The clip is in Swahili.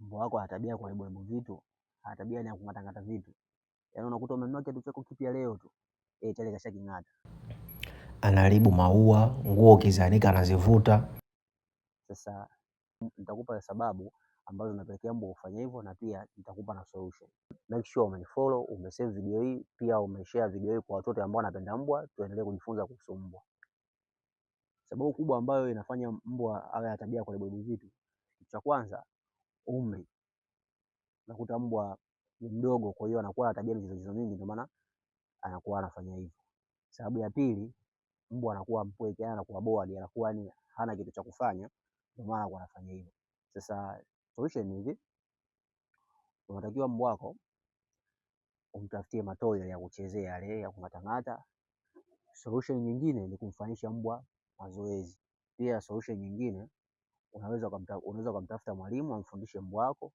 mbwa wako ana tabia ya kuharibu vitu, ana tabia ya kung'atang'ata vitu. Yaani unakuta umenunua kitu chako kipya leo tu, tayari kashaking'ata. Anaharibu maua, nguo ukizianika anazivuta. Sasa nitakupa sababu ambazo zinapelekea mbwa kufanya hivyo na pia nitakupa na solution. Make sure umenifollow, umesave video hii, pia umeshare video hii kwa watoto ambao wanapenda mbwa, tuendelee kujifunza kuhusu mbwa. Sababu kubwa ambayo inafanya mbwa awe na tabia ya kuharibu vitu, cha kwanza umri. Unakuta mbwa ni mdogo, kwa hiyo anakuwa na tabia michezo mingi, ndio maana anakuwa anafanya hivyo. Sababu ya pili, mbwa anakuwa mpweke, anakuwa bored, anakuwa ni hana kitu cha kufanya, ndio maana anakuwa anafanya hivyo. Sasa solution ni hivi, unatakiwa mbwa wako umtafutie matoy ya kuchezea yale ya kung'atang'ata. Solution nyingine ni kumfanyisha mbwa mazoezi. Pia solution nyingine unaweza kumtafuta mwalimu amfundishe mbwa wako